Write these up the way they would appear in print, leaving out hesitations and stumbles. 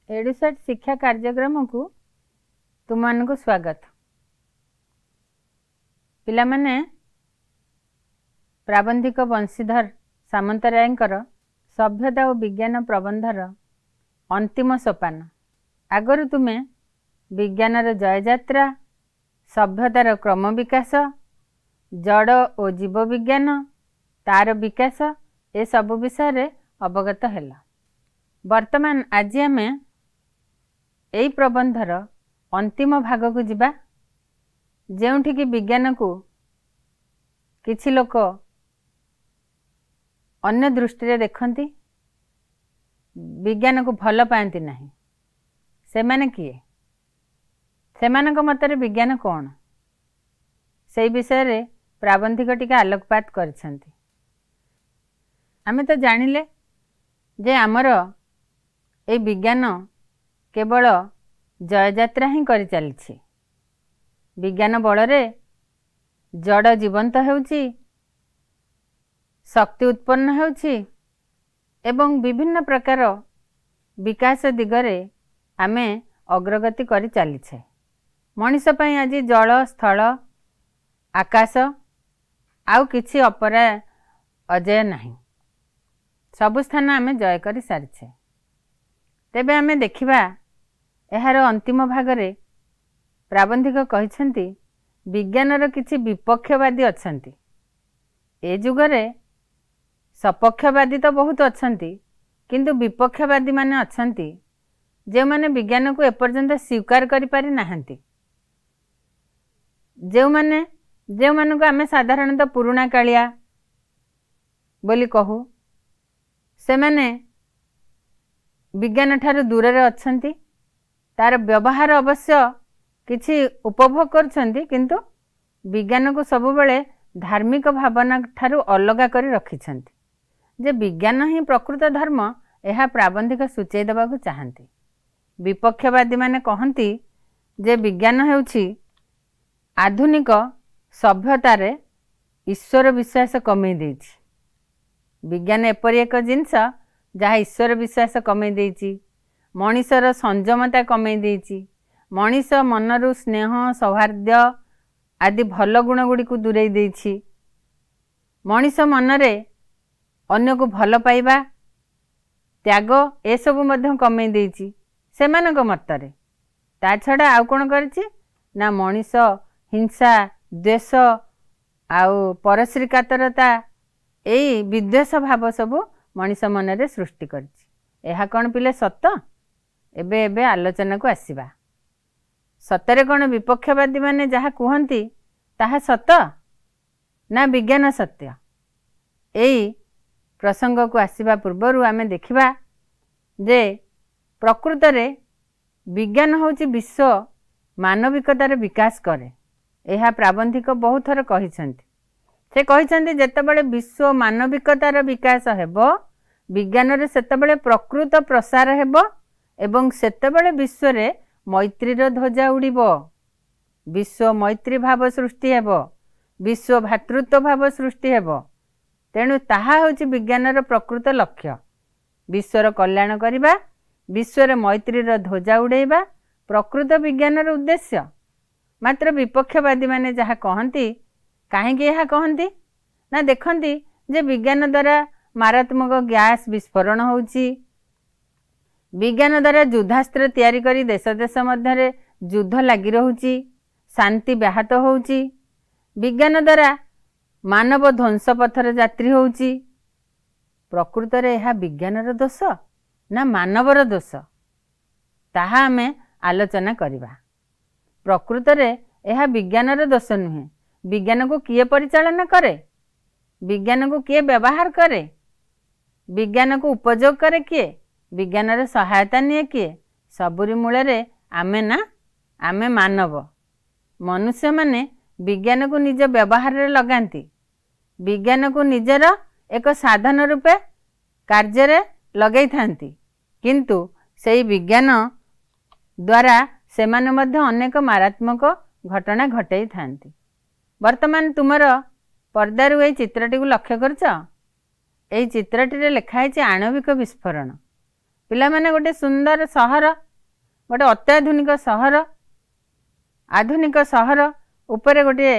EDUSAT शिक्षा कार्यक्रम को तुमको स्वागत। पिला माने प्राबंधिक बंशीधर सामंतरायंकर सभ्यता और विज्ञान प्रबंधर अंतिम सोपान आगर तुमे विज्ञानर जययात्रा, सभ्यतार क्रम विकास, जड़ और जीव विज्ञान तार विकास ए सब विषय अवगत हैला। वर्तमान आज आम यही प्रबंधर अंतिम भाग को जिबा, जेउठिकी विज्ञान को किछि लोक अन्य दृष्टि देखती, विज्ञान को भल पाती नहीं। सेमाने किए? सेमानक मतरे विज्ञान कौन, से विषय रे प्राबंधिक टिके आलोकपात करिसेंती। आमे तो जानिले जे आमर ए विज्ञान केवल जययात्रा ही करि चलिछि। विज्ञान बल रे जड़ जीवंत हेउछि, शक्ति उत्पन्न हेउछि एवं विभिन्न प्रकार विकास दिगरे आमे अग्रगति करि चलिछे। मनीष पई आज जल, स्थल, आकाश आउ किछि अपरा अजय नहीं, सबु स्थान आमे जय करि सारिछे। तेबे आमे देखिबा एहार अंतिम भागरे प्राबंधिक कहिसेंती विज्ञानर किछि विपक्षवादी अछंती। ए जुगरे सपक्षवादी तो बहुत अछंती, किंतु विपक्षवादी माने अछंती जे माने विज्ञान को एपर्यंत स्वीकार करि पारि नाहंती। जे माने को आमे साधारणतः पुराणा कालिया बोली कहू, से माने विज्ञान ठारू दूर रे अछंती। तार व्यवहार अवश्य किछि उपभोग करछंती, किंतु विज्ञान को सबुबले धार्मिक भावना ठारू अलगा करी रखिछंती। जे विज्ञान ही प्रकृत धर्म एहा प्राबंधिक सूचई देबाकू चाहंती। विपक्षवादी माने कहंती जे विज्ञान हेउछि आधुनिक सभ्यतारे ईश्वर विश्वास कमई देछि। विज्ञान एपरि एक जिनस जहाँ ईश्वर विश्वास कमई देछि, मनीषर संयमता कमई देछि, मनीष मनरु स्नेह, सौहार्द आदि भल गुण गुड़ी को दूरेई देछि। मनीष मनरे अन्य को भल पाइबा, त्याग ए सब मध्य कमई देछि सेमानक मतरे। ता छड़ा आउ कोन करछि ना मनीष हिंसा, द्वेष आउ परश्री कातरता एई विद्वेष भाव सबु मनीष मनरे सृष्टि करछि। एहा कोन पिले सत? एबे एबे आलोचना को आसीबा। सतरे कोन विपक्षवादी माने जहा कुहंती ताहा सत ना विज्ञान सत्य? एई प्रसंग को आसीबा पूर्वरु आमे देखिबा जे प्रकृत रे विज्ञान होछि विश्व मानविकतार विकास करे। एहा प्राबंधिक बहुत थर कहिसेंती। से कहिसेंती जेतेबेले विश्व मानविकतार विकास हेबो, विज्ञान रे सेतेबेले प्रकृत प्रसार हेबो एवं सेतेबेले विश्व रे मैत्रीर ध्वजा उड़िबो, विश्व मैत्री भाव सृष्टि हेबो, विश्व भातृत्व भाव सृष्टि हेबो। तेणु ताहा होछि विज्ञानर प्रकृत लक्ष्य, विश्वर कल्याण करिबा, विश्वर मैत्रीर ध्वजा उड़ेइबा प्रकृत विज्ञानर उद्देश्य। मात्र विपक्षवादी माने जहा कहंती, काहेकि एहा कहंती ना देखंती जे विज्ञान द्वारा मारात्मक गैस विस्फोरण होउछि, विज्ञान द्वारा युद्धास्त्र तैयारी करी देश देश मध्य युद्ध लागि रहुछि, शांति व्याहत होउछि, विज्ञान द्वारा मानव ध्वंस पथर यात्री होउछि। प्रकृत रे एहा विज्ञानर दोष ना मानवर दोष, ताहा आमे आलोचना करिबा। प्रकृत रे एहा विज्ञानर दोष नुहे। विज्ञान को किए परिचालन करे, विज्ञान को किए व्यवहार करे, विज्ञान को उपयोग करे किए, विज्ञानर सहायता निये किए, सबुरी मूल रे आमे ना, आमे मानव मनुष्य माने विज्ञान को निज व्यवहार रे लगांती, विज्ञान को निजर एक साधन रूपे कार्य रे लगै थांती, किंतु सेई विज्ञान द्वारा सेमाने मध्य अनेक मारात्मक घटना घटई थांती। वर्तमान तुमर पर्दारू ए चित्रटी को लक्ष्य करछ। एई चित्रटी रे लिखा है आणविक विस्फोरण। पिलामाने गोटे सुंदर सहर गोटे अत्याधुनिक सहर आधुनिक सहर उपरे गोटे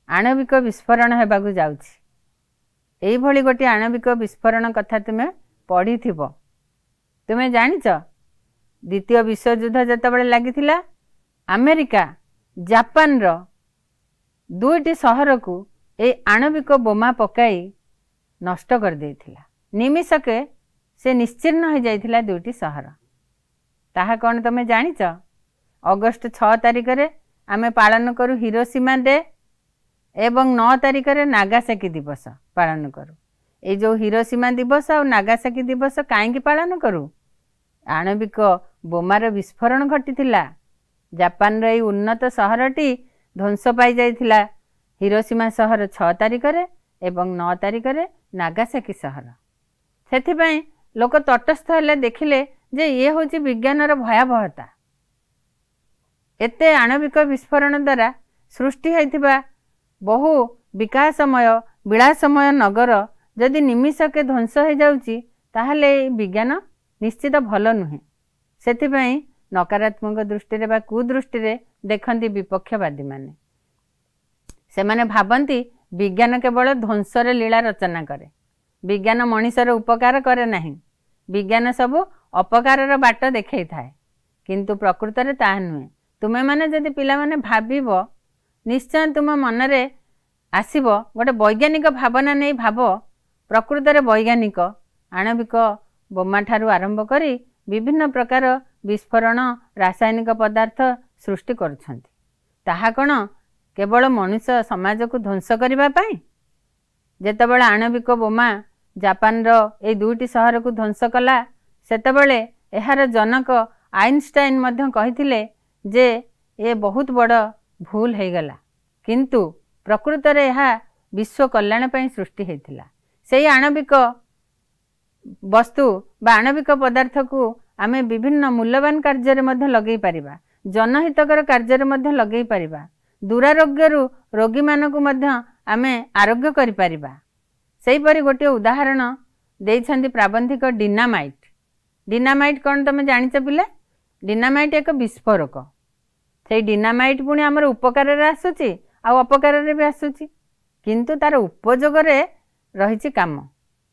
आणविक विस्फोरण होगाकू जाउछि भली गोटे आणविक विस्फोरण कथा तुम्हें पढ़ी तुम्हें जानिच द्वितीय विश्वयुद्ध जतबेले लागिथिला अमेरिका जापान रो दुईटी सहर को ए आणविक बोमा पकाई नष्ट कर देथिला निमिषके से निश्चिन्न हो जाइथिला दुईटी सहर ताहा कौन तुम्हें जानिच अगस्ट 6 तारिख रे आमे पालन करू हिरोशिमा डे एवं 9 तारिख रे नागासाकी दिवस पालन करू ए जो हिरोशिमा दिवस और नागासाकी दिवस काईकि पालन करू आणविक बोमार विस्फोरण घटिथिला जापान रे उन्नत सहरटी ध्वंस पाई जाइथिला हिरोशिमा सहर 6 तारिख रे एवं 9 तारिख रे नागासाकी सहर सेथिपई लोक तटस्थ हेले देखिले जे ये होची विज्ञानर भयावहता एते आणविक विस्फोरण द्वारा सृष्टि होइथिबा बहु विकासमय विलासमय नगर जदि निमिषके ध्वंस हो जाउची ताहले विज्ञान निश्चित भल नुहे सेथिपई नकारात्मक दृष्टि रे बा कुदृष्टि रे देखंती विपक्षवादी माने से माने भाबंती विज्ञान केवल ध्वंसर लीला रचना करे विज्ञान मनुष्यर उपकार करे नहीं विज्ञान सब अपकारर बाट देखै थाए किंतु प्रकृत रे ताहा नुहे तुमे माने जदि पिला माने भाबिबो निश्चय तुम मनरे आसीबो गोटे वैज्ञानिक भावना नहीं भाव प्रकृत रे वैज्ञानिक आणविक बोमा ठारू आरंभ करी विभिन्न प्रकार विस्फोरण रासायनिक पदार्थ सृष्टि करुछंती ताहा कण केवल मनुष्य समाज को ध्वंस करबा पाई जेतेबेले आणविक बोमा जापान रो ए दुईटी सहर को ध्वंस कला सेतेबेले एहार जनक आइनस्टाइन मध्य कहिथिले जे ए बहुत बड़ भूल हो गला किंतु प्रकृत रे एहा विश्व कल्याण पई सृष्टि हेतिला सेही आणविक वस्तु बा आणविक पदार्थ को आमे विभिन्न मूल्यवान कार्य रे मध्य लगेई परिबा जनहितकर कार्य रे मध्य लगेई परिबा दुरारोग्यरु रोगी मानकु मध्य आमे आरोग्य करि परिबा सेही परि गोटे उदाहरण देइछंती प्राबंधिक डिनामाइट कौन तुम जानिच पिले डिनामाइट एक विस्फोरक से डिनामाइट पुणी आमर उपकार आसूची आ अपकार भी आसूची किंतु तार उपयोग रही काम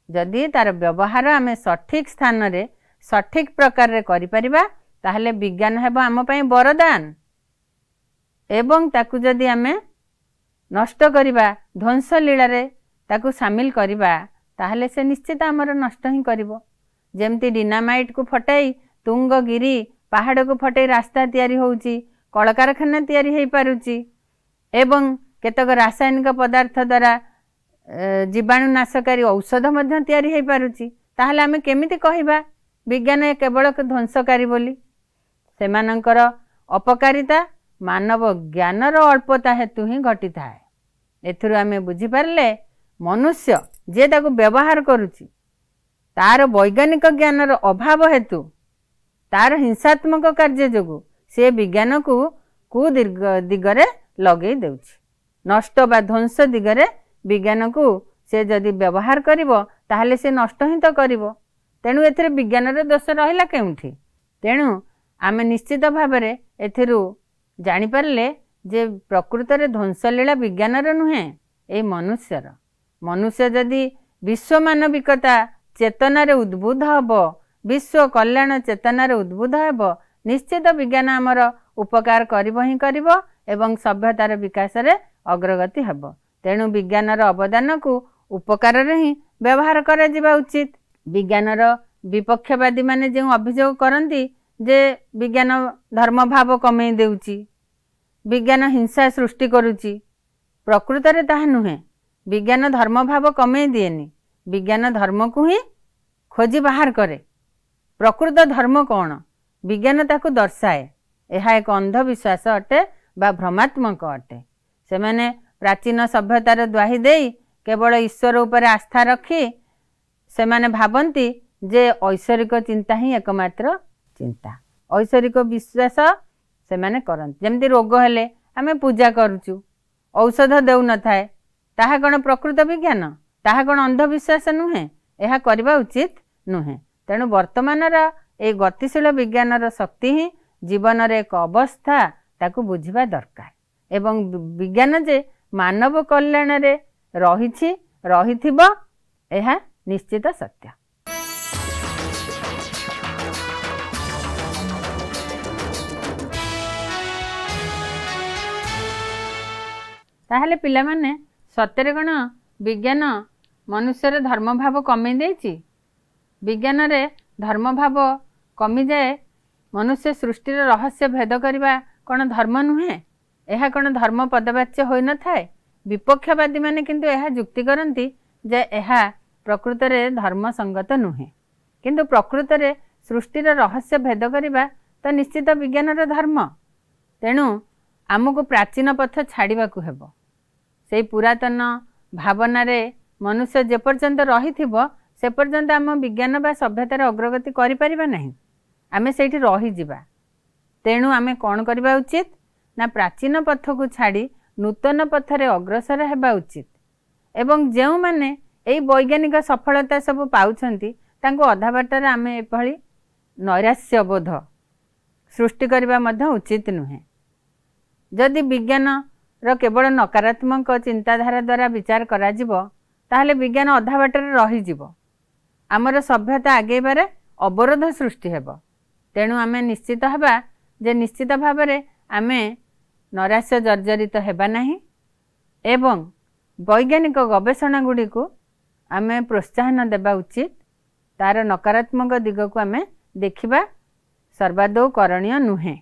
जदि तार व्यवहार आम सठिक स्थान रे सठिक प्रकार रे करि परिबा ताहले विज्ञान हेबो आम पई वरदान एवं ताकू जदि आमे नष्ट करिबा ध्वंस लीला रे ताकू शामिल करिबा ताहले से निश्चित आमर नष्ट ही करिवो जेमती डिनामाइट को फटाई तुंगगिरी पहाड़ को फटाई रास्ता तैयारी होउची कलकारखाना तैयारी हो पारुची एवं केतक रासायनिक पदार्थ द्वारा जीवाणुनाशकारी औषध मध्य तैयारी हो पारुची ताहले आमे केमिति कहिबा विज्ञान केवल ध्वंसकारी बोली सेमानंकर अपकारिता मानव ज्ञानर अल्पता हेतु ही घटी थाए एथुरु आमे बुझी पारले मनुष्य जे ताकू व्यवहार करुची तार वैज्ञानिक ज्ञानर अभाव हेतु तार हिंसात्मक कार्य जोगु से विज्ञान को दिगरे लगे देउछि नष्ट बा ध्वंस दिगरे विज्ञान को से जदि व्यवहार करिवो ताहले से नष्ट ही तो करिवो तेणु एथिरे विज्ञानर दोष रहिला केउठी तेणु आमे निश्चित भाव में एथिरु जानि पारले जे प्रकृत रे ध्वंस लीला विज्ञानर नुहे ए मनुष्य जदि विश्व मानविकता चेतना रे उद्बुद्ध हब विश्व कल्याण चेतना रे उद्बुद्ध हब निश्चित विज्ञान आमर उपकार करिवो ही करिवो एवं सभ्यतार विकास रे अग्रगति हब तेणु विज्ञानर अवदान को उपकार रे ही व्यवहार करा जिबा उचित विज्ञानर विपक्षवादी माने जे अभियोग करती जे विज्ञान धर्म भाव कमे देउची विज्ञान हिंसा सृष्टि करुची प्रकृत रे ताहा नुहे विज्ञान धर्म भाव कमे दिएनी विज्ञान धर्म को ही खोजी बाहर करे प्रकृत धर्म कौन विज्ञान ताकू दर्शाए यह एक अंधविश्वास अटे बा भ्रमात्मक अटे से माने प्राचीन सभ्यतार द्वाही देई केवल ईश्वर उपर आस्था रखी से माने भाबंती जे ऐश्वरिक चिंता ही एकमात्र चिंता ऐश्वरिक विश्वास से माने करंती जेमती रोग हेले आमे पूजा करूचु औषध देउ न थाए ताहा कोन प्रकृत विज्ञान ताहा कोन अंधविश्वास नुहे यह करबा उचित नुहे तेणु वर्तमानर ए गतिशील विज्ञानर शक्ति ही जीवन रे एक अवस्था ताकू बुझिबा दरकार एवं विज्ञान जे मानव कल्याण रे रहिछि रहिथिबो एहा निश्चित सत्य। ताहले पिला माने सत्यरे कण विज्ञान मनुष्यर धर्म भाव कमी देछि? विज्ञान रे धर्म भाव कमी जाए मनुष्य सृष्टिर रहस्य भेद करवा कौन धर्म नुहे? यह कौन धर्म पदवाच्य हो न थाए? विपक्षवादी माने किंतु यह जुक्ति करती जे यह प्रकृत में धर्म संगत नुहे, किंतु प्रकृत में सृष्टिर रहस्य भेद करवा तो निश्चित विज्ञानर धर्म। तेणु आमको प्राचीन पथ छाड़ा हेब। से पुरातन भावना रे मनुष्य जेपर्यंत रही से पर्यंत आम विज्ञान बा सभ्यतार अग्रगति करिपरिबा नहीं, आमे सेठी रही जिबा। तेणु आमे कौन करबा उचित ना प्राचीन पथ को छाड़ी नूतन पथरे अग्रसर हेबा उचित। एवं जेउ माने एई वैज्ञानिक सफलता सब पाउछंती तांको अधा बाटर आमे एभली नैराश्य बोध सृष्टि करबा मध्य उचित नुहे। जदि विज्ञान रो केवल नकारात्मक चिंताधारा द्वारा विचार करा जिवो ताहले विज्ञान अधा बाटर रही जिवो, आमर सभ्यता आगेबारे अवरोध सृष्टि हेब। तेणु आमे निश्चित हबा जे निश्चित भावरे आमे नैराश्य जर्जरित हेबा नहीं एवं वैज्ञानिक गवेषणा गुड़ी को आमे प्रोत्साहन देबा उचित। तार नकारात्मक दिग को आमे देखिबा सर्वादौ करणीय नुहे।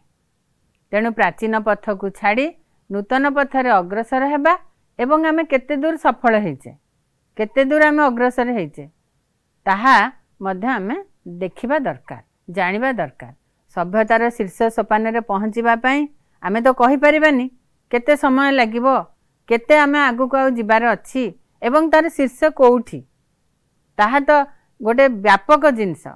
तेणु प्राचीन पथ को छाड़ी नूतन पथरे अग्रसर हेबा एवं आमे केते दूर सफल हेचे, केते दूर आमे अग्रसर हेचे ताहा मध्य आमे देखिबा दरकार, जानिबा दरकार। सभ्यतार शीर्ष सोपान रे पहुँचीबा पई आमे तो कहि परिबानी केते समय लागिबो, केते आमे आगु को जिबार अछि एवं तार शीर्ष कोउठी, ताहा तो गोटे व्यापक जिनस,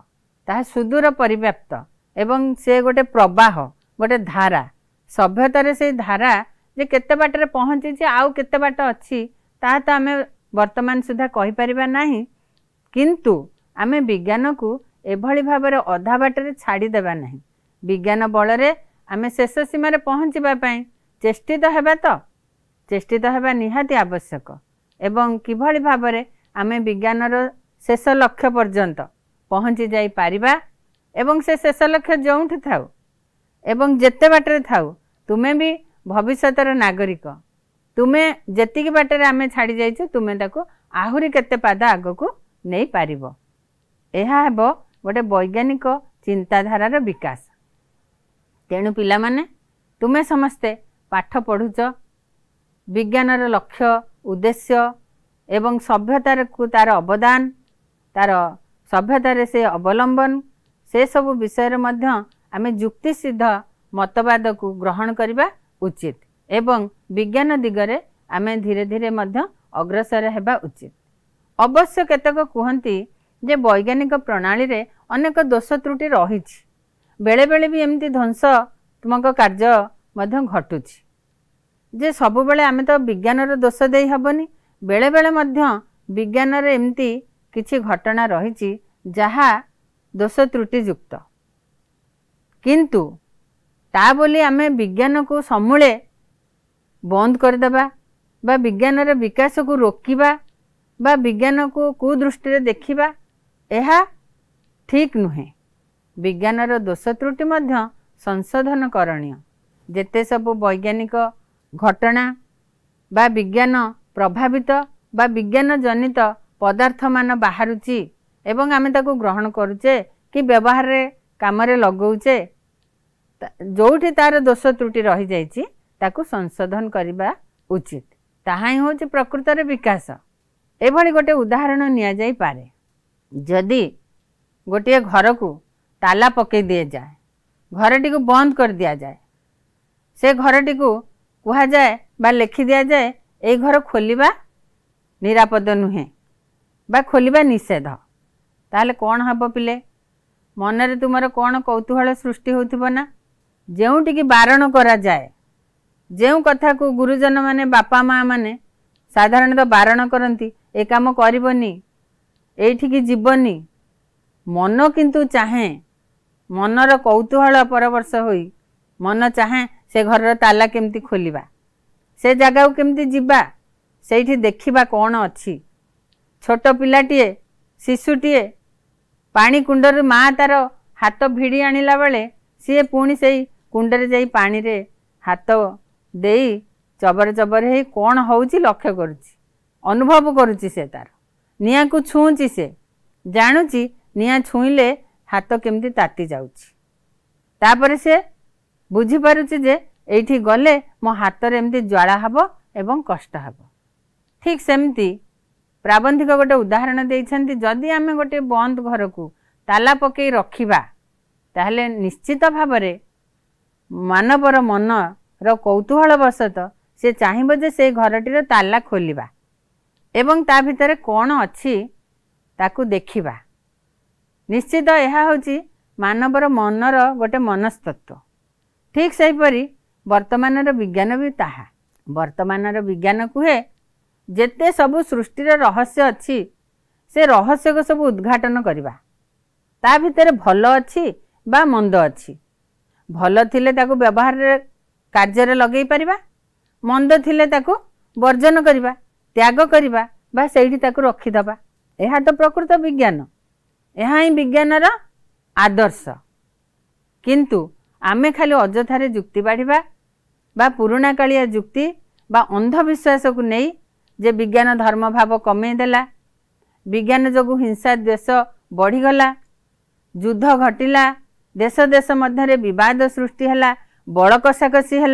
ताहा सुदूर परिव्याप्त एवं से गोटे प्रवाह, गोटे धारा। सभ्यतार से धारा जे केते बाटरे पहुँची जे आउ केते बाट अछि ताहा तो आमे वर्तमान सुधा कहि परिबा नाही, किंतु आमे विज्ञान को एभली भाबरे अधा बाटरे छाड़ी देबा नाही। विज्ञान बलरे आमे शेष सीमा रे पहुँचीबा पई चेष्टित हेबा, तो चेष्टित हेबा निहाती आवश्यक। एवं किभली भाबरे आमे विज्ञानर शेष लक्ष्य पर्यंत पहुँची जाई पारिबा एवं से शेष लक्ष्य जोंठ थाउ एवं जेते बाटरे थाउ तुमे भी भविष्यतर नागरिक, तुमे जेतिकी बाटरे आमे छाड़ी जाइछु तुमे ताको आहुरी केते पाद आगको नहीं पारिबो। एहा हेबो गोटे वैज्ञानिक चिंताधारार विकास। तेणु पिला माने तुमे समस्ते पाठ पढ़ुच, विज्ञानर लक्ष्य उद्देश्य एवं सभ्यतार को तार अवदान, तार सभ्यतार से अवलंबन से सब विषय मध्य आमे जुक्ति सिद्ध मतवाद को ग्रहण करबा उचित एवं विज्ञान दिगरे आमे धीरे धीरे मध्य अग्रसर हेबा उचित। अवश्य केतक कहती जे वैज्ञानिक प्रणाली रे अनेक दोष त्रुटि रही, बेले बेले भी एमती ध्वंसात्मक कार्य मध्य घटुछि जे सब बेले आमे तो विज्ञानर दोष देई हबनी। बेले बेले मध्य विज्ञान रे एमती किछि घटना रही जहा दोष त्रुटि युक्त, किंतु ता बोली आमे विज्ञान को समूले बंद करदेबा बा विज्ञान रे विकास को रोकिबा बा विज्ञान को कुदृष्टि देखिबा एहा ठीक नुहे। विज्ञानर दोष त्रुटि मध्य संशोधन करणीय। जेते सब वैज्ञानिक घटना बा विज्ञान प्रभावित बा विज्ञान जनित पदार्थ मान बाहरुची एवं आमे ताको ग्रहण करूचे कि व्यवहार रे काम रे लगौचे, जोठी तार दोष त्रुटि रही जाइछि ताको संशोधन करिबा उचित। ताहा ही होछि प्रकृत रे विकास। एभली गोटे उदाहरण निया जाई पारे। जदि गोटे घर को ताला पकई दिए जाए, घरटी को बंद कर दिया जाए, से घरटी को कहा जाए बा लिखि दिया जाए ए घर खोलिबा निरापद नुहे बा खोलिबा निषेध, ताहले कौन हब पिले? मनरे तुमर कौन कौतूहल सृष्टि होथिबो ना? जेउटिकी बारण करा जाए, जेउ कथा को गुरुजन माने बापा माँ माने साधारणतः बारण करती ए काम करबनी, एठिकी जीवनी, मन किंतु चाहे मनर कौतूहल परवर्ष होई मन चाहे से घर ताला केमती खोलिबा से जगह केमती जिबा सेठी देखिबा कौन अच्छी छोट पिलाटीए शिशुटीए पानी कुंडर माँ तार हाथ भिड़ी आनिला बेले सी पुणी से कुंडरे जाई पानी रे हाथ देई चबर चबर हे कौन होउची लक्ष्य करुची अनुभव करुची से तार निया को छुँची से जानुची निया छुईले हाथ केमती ताती जाउची तापर से बुझी पारुची जे एठी गले मो हाथ रे एमती ज्वाला हबो एवं कष्ट हबो। ठीक सेमती प्राबंधिक गोटे उदाहरण देइछन्ति जदि आमे गोटे बंद घर को ताला पकई रखिबा ताहले निश्चित भावरे मानवर मन रो कौतूहल वशत से चाहिबो जे से घरटीर ताला खोलिबा एवं ता भितरे कौन अच्छी ताकू देखिबा। निश्चित यह होची मानवर मनर गोटे मनस्तत्व। ठीक सेहीपरि वर्तमानर विज्ञान भी ताहा वर्तमानर विज्ञान कुहे जेते सबु सृष्टिर रहस्य अच्छी से रहस्य को सब उद्घाटन करवा ता भितर भल अच्छी बा मंद अच्छी भल थिले ताकू व्यवहार कार्य रे लगेई परिबा मंद थिले ताकू वर्जन करवा त्याग करवा बा सेठी ताकू रखिदबा यह तो प्रकृत विज्ञान यह ही विज्ञानर आदर्श। किंतु आमे खाली अजथारे जुक्ति बाढ़िबा बा पुराणा कालिया जुक्ति बा अंधविश्वास को नहीं जे विज्ञान धर्म भाव कमे देला विज्ञान जोगु हिंसा द्वेष बढ़ीगला युद्ध घटिला देश देश मध्य विवाद सृष्टि है बड़ कषाकषि है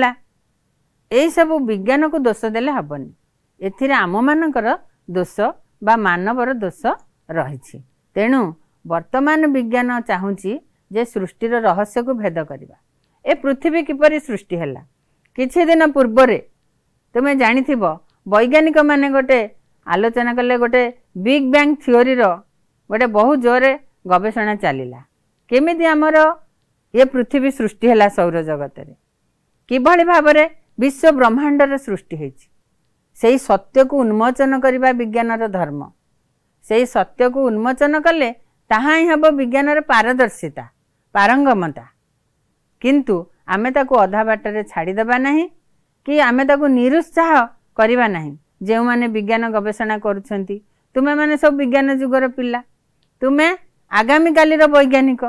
यही सब विज्ञान को दोष देले हबनी एथिरे आम मानकर दोष बा मानवर दोष रही। तेणु वर्तमान विज्ञान चाहूँगी जे सृष्टिर रहस्य को भेद करवा ए पृथ्वी किपरि सृष्टि है किछि दिन पूर्व तुमे जानिथिबो वैज्ञानिक माने गोटे आलोचना कले गोटे बिग बैंग थियोरी रो गोटे बहुत जोरे गवेषणा चलिला केमिति आमर ये पृथ्वी सृष्टि है सौर जगत रे किभଳି भाबरे विश्व ब्रह्मांडर सृष्टि होइछि सेही सत्य को उन्मोचन करबा विज्ञानर धर्म सेही सत्य को उन्मोचन कले ताहा ही हबो विज्ञानर पारदर्शिता पारंगमता। किंतु आमे ताको अधा बाटरे छाड़ी देबा नहीं कि आमे ताको निरुत्साह करबा नहीं जे माने विज्ञान गवेषणा करूछंती तुमे माने सब विज्ञान जुगर पिला तुमे आगामी कालीर वैज्ञानिक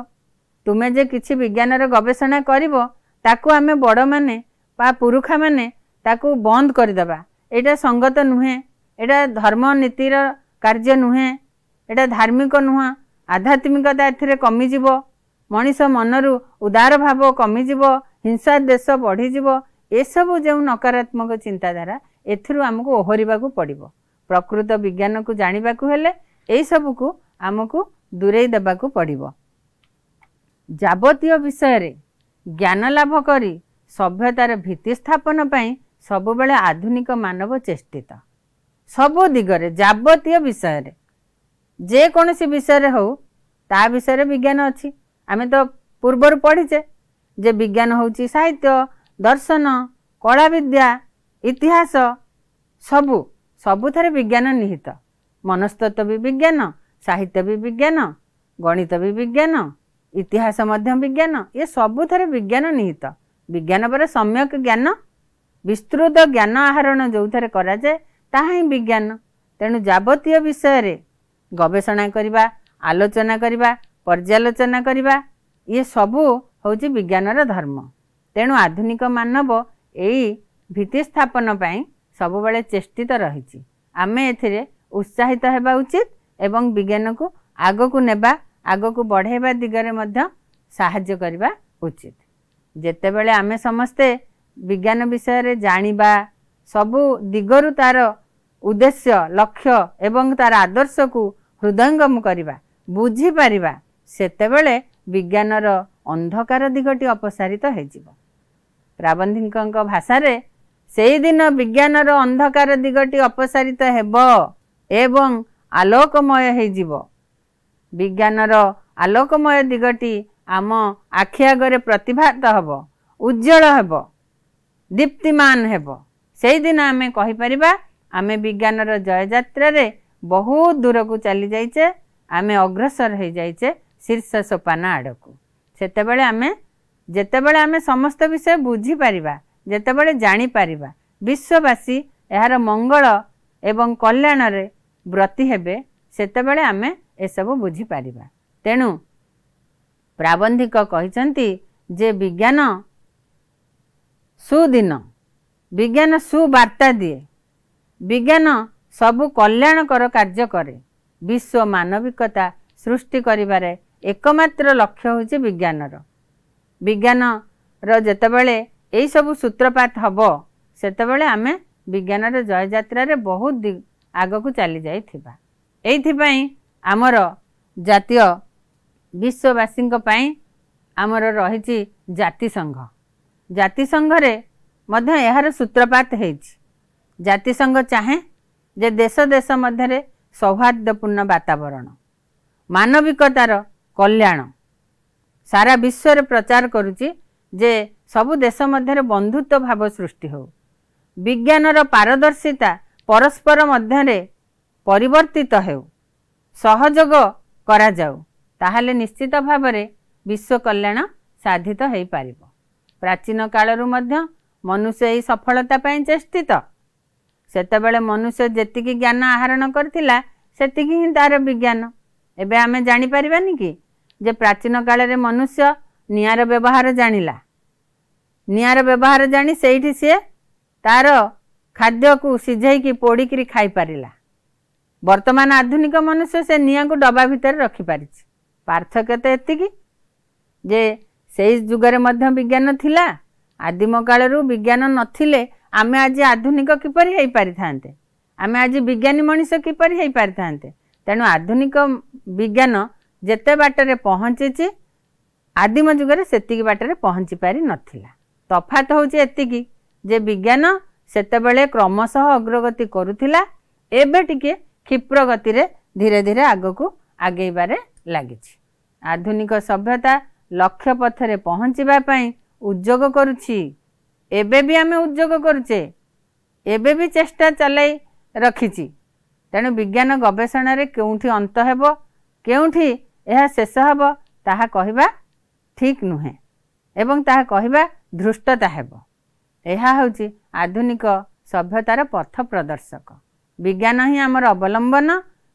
तुमे जे किछि विज्ञानर गवेषणा करिवो ताको आमे बड़ माने बा पुरुखा माने ताको बंद कर देबा एटा संगत नुहे एटा धर्म नीतिर कार्य नुहे एटा धार्मिक नुह आध्यात्मिकता एथिरे कमी जिवो मनीष मनरु उदार भाव कमी जिवो हिंसा द्वेष बढ़ी जिवो ए सब जो नकारात्मक चिंताधारा एथिरु हमको ओहरिबाकू पड़िबो प्रकृत विज्ञान को जानिबाकू हेले एई सब को हमको दूरेई देबाकू पड़िबो। जाबतीय विषय रे ज्ञान लाभ करी सभ्यतार भित्ति स्थापन पई सबु बेले आधुनिक मानव चेष्टित सबु दिगरे जाबतीय विषय रे जे कोनसी विषय रे हो ता विषय रे विज्ञान अछि आमे तो पूर्वर पढ़िचे जे विज्ञान होची साहित्य दर्शन कला विद्या इतिहास सबु सबुथारे विज्ञान निहित मनस्तत्व भी विज्ञान साहित्य भी विज्ञान गणित भी विज्ञान इतिहास मध्य विज्ञान ये सबुथारे विज्ञान निहित विज्ञान पर सम्यक ज्ञान विस्तृत ज्ञान आहरण जो थे करा जाए ताहा ही विज्ञान। तेणु जाबतीय विषय रे गवेषणा करिबा आलोचना करिबा पर्यालोचना करिबा ये सबु होची विज्ञानर धर्म। तेणु आधुनिक मानव एई भित्ति स्थापन पई सबु बेले चेष्टित रहिछि आमे एथिरे उत्साहित हेबा उचित एवं विज्ञान को आग को नेबा आग को बढ़ेबा दिगरे मध्य साहाय्य करबा उचित। जेतेबेले आमे समस्ते विज्ञान विषय रे जानिबा सबु दिगरु तार उद्देश्य लक्ष्य एवं तार आदर्श को हृदयंगम करबा बुझी पारिबा सेतेबेले विज्ञानर अंधकार दिगटी अपसारित हेजिबो। प्राबंधिक भाषा रे सेई दिन विज्ञानर अंधकार दिगटी अपसारित हेबो एवं आलोकमय हेजिबो। विज्ञानर आलोकमय दिगटी आम आखि आगरे प्रतिभात हेबो उज्जवल हेबो दीप्तिमान हेबो। सेई दिन आमे कहि परिबा आमे विज्ञानर जय यात्रा रे बहुत दूर को चली जाइचे आमे अग्रसर हो जाइचे शीर्ष सोपान आड़ को। सेतेबेले आमे जेतेबेले आमे समस्त विषय बुझी पारिबा जेतेबेले जानी पारिबा विश्ववासी यार मंगल एवं कल्याण रे व्रती हेबे सेतेबेले आमे ए सब बुझी पारिबा। तेणु प्राबंधिक कहिसंती जे विज्ञान सुदिन विज्ञान सुवार्ता दिए विज्ञान सबु कल्याणकर कार्य करे विश्व मानविकता सृष्टि करिबारे एकमात्र लक्ष्य होछि विज्ञान रो जेतेबेले एई सबु सूत्रपात हबो सेतेबेले आमे विज्ञान रे जय यात्रा रे बहुत आग को चली जाइथिबा। एइथिपई आमर जातीय विश्ववासी आमर रही जातिसंघ रे मध्य यार सूत्रपात हेछि। जातिसंघ चाहे जे देश देश मध्य सौहार्दपूर्ण वातावरण मानविकतार कल्याण सारा विश्व रे प्रचार करुछि जे सबु देश मध्य बंधुत्व भाव सृष्टि हो विज्ञानर पारदर्शिता परस्पर मध्य परिवर्तित हो सहयोग करा जाऊ ताहले निश्चित भाव रे विश्व कल्याण साधित हो पारिबो। प्राचीन कालरू मध्य मनुष्य यही सफलता पाई चेष्टित सेतेबेले मनुष्य जेतिकी ज्ञान आहरण करथिला सेतिकी ही तार विज्ञान। एबे आमे जानि परिबानी कि जे प्राचीन काल रे मनुष्य नियार व्यवहार जानिला नियार व्यवहार जानी सेठी से तार खाद्य को सिझाई पोड़ी खाई पारिला। वर्तमान आधुनिक मनुष्य से निया को डबा भितर रखी पारिछि। पार्थक्य तो एतिकी जे सेई जुगरे मध्य विज्ञान थिला आदिम कालरू विज्ञान नथिले आमे आज आधुनिक किपरि हेई पारिथांते आमे आज विज्ञानी मनुष्य किपरि हेई पारिथांते। तेणु आधुनिक विज्ञान जेते बाटरे पहुँची आदिम जुगरे सेतिकी बाटरे पहुँची पारि नथिला। तफात होउछि एतिकी जे विज्ञान सेतेबेले क्रमशः अग्रगति करुथिला एबे टिके क्षिप्र गति रे धीरे धीरे आगकू आगेबारे लागिछि। आधुनिक सभ्यता लक्ष्य पथरे पहुँचीबा पई उद्योग करुछि। एबे भी आमे उद्योग करुचे एबे भी चेष्टा चलाई रखिछि। तेणु विज्ञान गवेषण रे केउठी अंत हेबो केउठी एहा शेष हेबो ताहा कहिबा ठीक नुहे एवं ताहा कहिबा धृष्टता हेबो। एहा होछि आधुनिक सभ्यतार पथ प्रदर्शक। विज्ञान ही आमर अवलंबन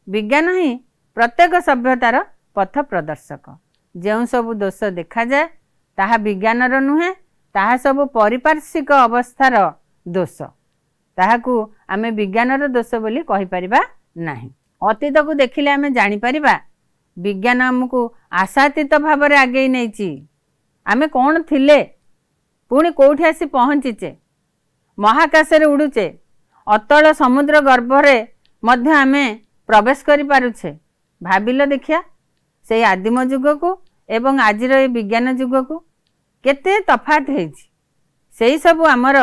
विज्ञान ही प्रत्येक सभ्यतार पथ प्रदर्शक। जो सब दोष देखा जाए ताहा विज्ञानर नुहे ताहा सब परिपार्श्विक अवस्थार दोष ताहाकू आमे विज्ञानर दोष बोली कहि परिबा नाही। अतीत को देखिले आमे जानि परिबा विज्ञान हमकू आशातीत भाव रे आगे नैछि। आमे कोन थिले पुणी कोठी आसी पहुँचीचे महाकाश रे उड़ुचे अतल समुद्र गर्भरे मध्य आमे प्रवेश करि पारुछे। भाबिल देखिया से आदिम जुग को एवं आजिर ए विज्ञान जुग को केते तफात हेछि। सेही सब आमर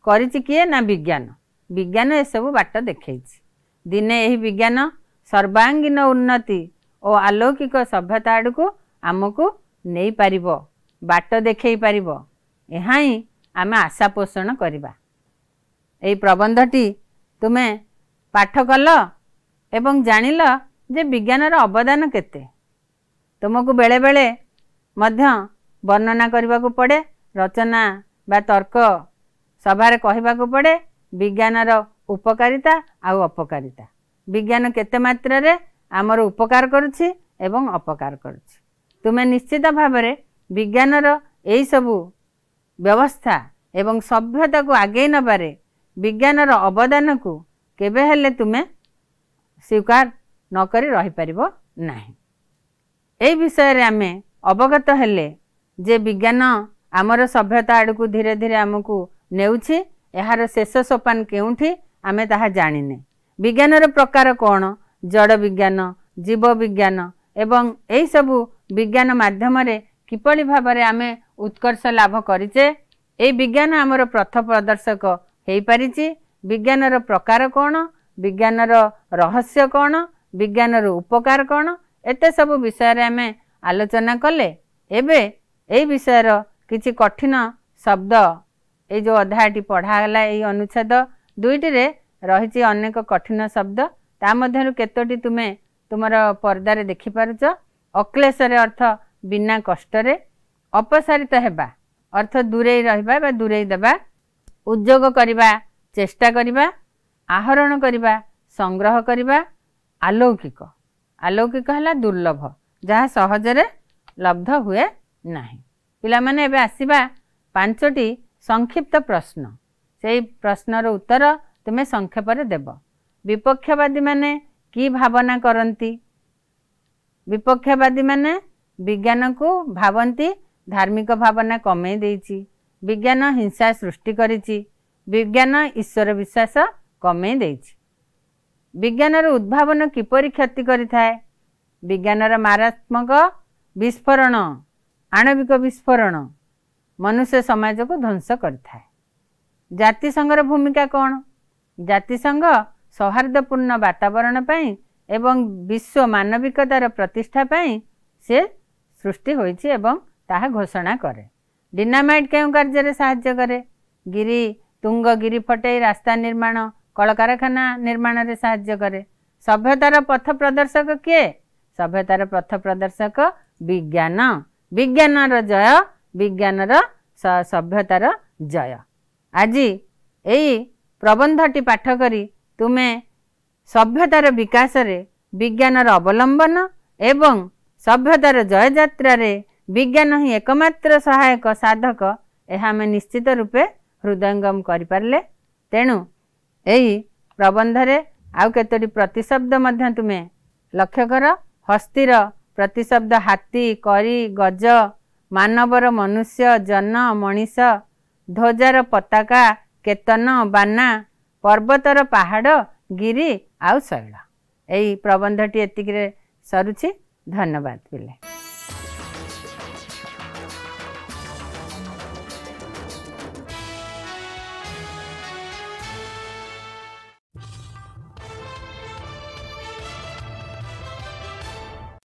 करिछि किए ना विज्ञान। विज्ञान ए सब बाट देखैछि। दिने एही विज्ञान सर्वांगीन उन्नति और अलौकिक सभ्यता आड़कू आमको नहीं पारिबो बाट देखै पारिबो। एहा ही आमे आशा पोषण करिबा। एई प्रबंधटी तुमे पाठ कल एवं जानिल जे विज्ञानर अवदान केते। तुमको बेले बेले मध्य वर्णना करने को पड़े रचना बा तर्क सभारे कहवाक पड़े विज्ञानर उपकारिता आउ अपकारिता। विज्ञान केते मात्रा रे आमर उपकार करुछि एवं अपकार करुछि। तुमे निश्चित भाव में विज्ञानर एई सबु व्यवस्था एवं सभ्यता को आगे नबारे विज्ञानर अवदान को केबे हेले तुमे स्वीकार न करी रहि परिबो नाही। एई विषय रे आमे अवगत हेले जे विज्ञान आमर सभ्यता आड़कू धीरे धीरे आमको नेउछि। एहार शेष सोपान केउठी आमे ताहा जानिने। विज्ञानर प्रकार कौन जड़ विज्ञान जीव विज्ञान एवं एई सबु विज्ञान माध्यम रे किपरि भाव रे आमे उत्कर्ष लाभ करिचे। एई विज्ञान आमर पथ प्रदर्शक हेई पारिछि। विज्ञानर प्रकार कौन विज्ञानर रहस्य कौन विज्ञानर उपकार कौन एते सबु विषय रे आमे आलोचना कले। एबे एई विषयर किछि कठिन शब्द ए जो अध्यायटी पढ़ागला एई अनुच्छेद 2 रे रहिछि अनेक कठिन शब्द। ता मध्यरु केतोटी तुमे तुमर पर्दारे देखि पारुछ। अक्लेशरे अर्थ बिना कष्टरे अपसारित हेबा अर्थ दूरे रहिबा बा दूरे देबा उद्योग करिबा चेष्टा करिबा आहरण करिबा संग्रह करिबा अलौकिक अलौकिक हला दुर्लभ जहाँ सहजरे लब्ध हुए नाही। पिला माने एबे आसीबा 5टी संक्षिप्त प्रश्न से प्रश्नर उत्तर तुमे संक्षेप देव। विपक्षवादी माने की भावना करती? विपक्षवादी माने विज्ञान को भावती धार्मिक भावना कमे देइछि, विज्ञान हिंसा सृष्टि करिछि, विज्ञान ईश्वर विश्वास कमे देइछि। विज्ञानर उद्भावन किपरि क्षति करिथाए? विज्ञानर मारात्मक विस्फोरण आणविक विस्फोरण मनुष्य समाज को ध्वंस करिथाए। जातिसंघर भूमिका कौन? जातिसंघ सौहार्दपूर्ण वातावरण पाई एवं विश्व मानविकतार प्रतिष्ठा पाई से सृष्टि होइछि एवं ताहा घोषणा करे। डिनामाइट केउ कार्य साहाय्य करे? गिरी तुंग गिरी फटई रास्ता निर्माण कलकारखाना निर्माण रे साहाय्य करे। सभ्यतार पथ प्रदर्शक किए? सभ्यतार पथ प्रदर्शक विज्ञान। विज्ञानर जय विज्ञानर सभ्यतार जय। आज एई प्रबंधटी पाठ करी तुमे सभ्यतार विकास रे विज्ञानर अवलंबन एवं सभ्यतार जय यात्रा रे विज्ञान ही एकमात्र सहायक साधक यह आम निश्चित रूपे हृदयंगम करिपारले। तेणु एई प्रबंध रे आउ केतोटी प्रतिशब्द मध्य तुमे लक्ष्य कर। हस्तीर प्रतिशब्द हाथी करी गज मानवर मनुष्य जन मनीष ध्वजार पताका केतन बाना पर्वतर पहाड़ गिरी आउ शैल। एई प्रबंधटी एतिकिरे सरुछि। धन्यवाद पिले।